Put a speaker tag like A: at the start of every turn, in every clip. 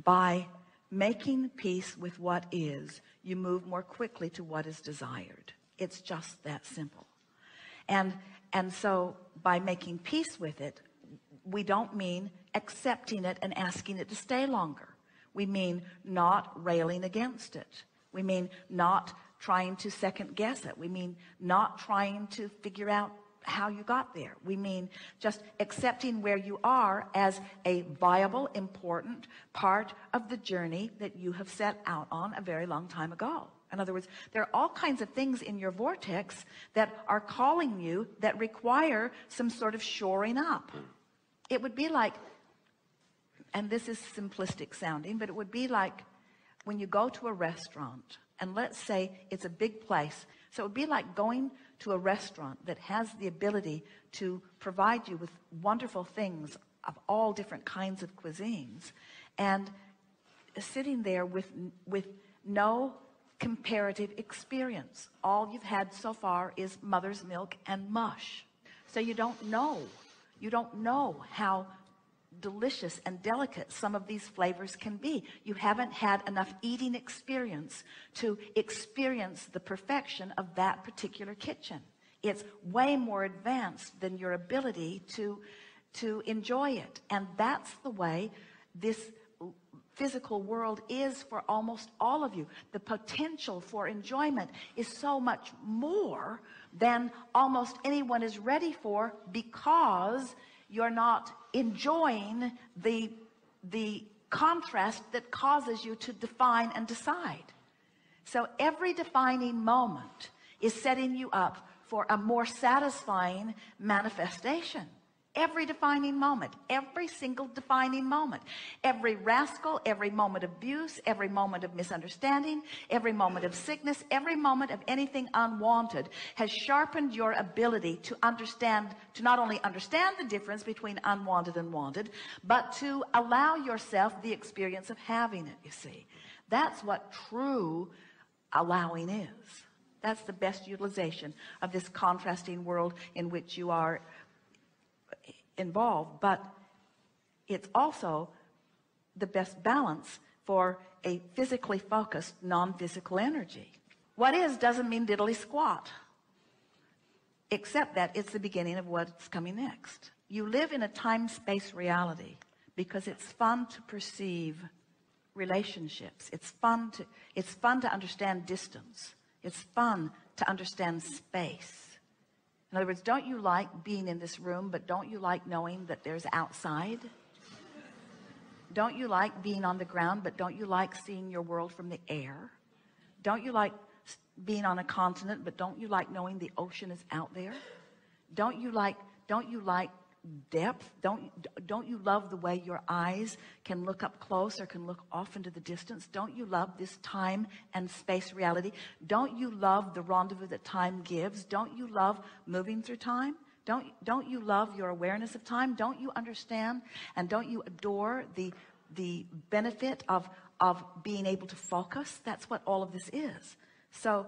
A: By making peace with what is, you move more quickly to what is desired. It's just that simple. And so by making peace with it, we don't mean accepting it and asking it to stay longer. We mean not railing against it. We mean not trying to second guess it. We mean not trying to figure out how you got there. We mean just accepting where you are as a viable, important part of the journey that you have set out on a very long time ago. In other words, there are all kinds of things in your vortex that are calling you, that require some sort of shoring up. It would be like, and this is simplistic sounding, but it would be like when you go to a restaurant, and let's say it's a big place. So it would be like going to a restaurant that has the ability to provide you with wonderful things of all different kinds of cuisines, and sitting there with no comparative experience. All you've had so far is mother's milk and mush. So you don't know how delicious and delicate some of these flavors can be. You haven't had enough eating experience to experience the perfection of that particular kitchen. It's way more advanced than your ability to enjoy it. And that's the way this physical world is for almost all of you. The potential for enjoyment is so much more than almost anyone is ready for, because you're not enjoying the contrast that causes you to define and decide. So every defining moment is setting you up for a more satisfying manifestation. Every defining moment, every single defining moment, every rascal, every moment of abuse, every moment of misunderstanding, every moment of sickness, every moment of anything unwanted has sharpened your ability to understand, to not only understand the difference between unwanted and wanted, but to allow yourself the experience of having it. You see, that's what true allowing is. That's the best utilization of this contrasting world in which you are involved. But it's also the best balance for a physically focused non-physical energy. What is doesn't mean diddly squat, except that it's the beginning of what's coming next. You live in a time-space reality because it's fun to perceive relationships. It's fun to understand distance. It's fun to understand space. In other words, don't you like being in this room, but don't you like knowing that there's outside? Don't you like being on the ground, but don't you like seeing your world from the air? Don't you like being on a continent, but don't you like knowing the ocean is out there? Don't you like depth? Don't you love the way your eyes can look up close or can look off into the distance? Don't you love this time and space reality? Don't you love the rendezvous that time gives? Don't you love moving through time? Don't you love your awareness of time? Don't you understand and don't you adore the benefit of being able to focus? That's what all of this is. So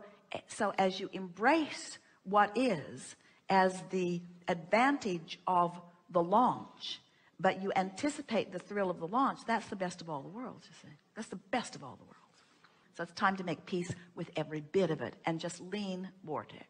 A: as you embrace what is as the advantage of the launch, but you anticipate the thrill of the launch, that's the best of all the worlds, you see. That's the best of all the worlds. So it's time to make peace with every bit of it and just lean vortex.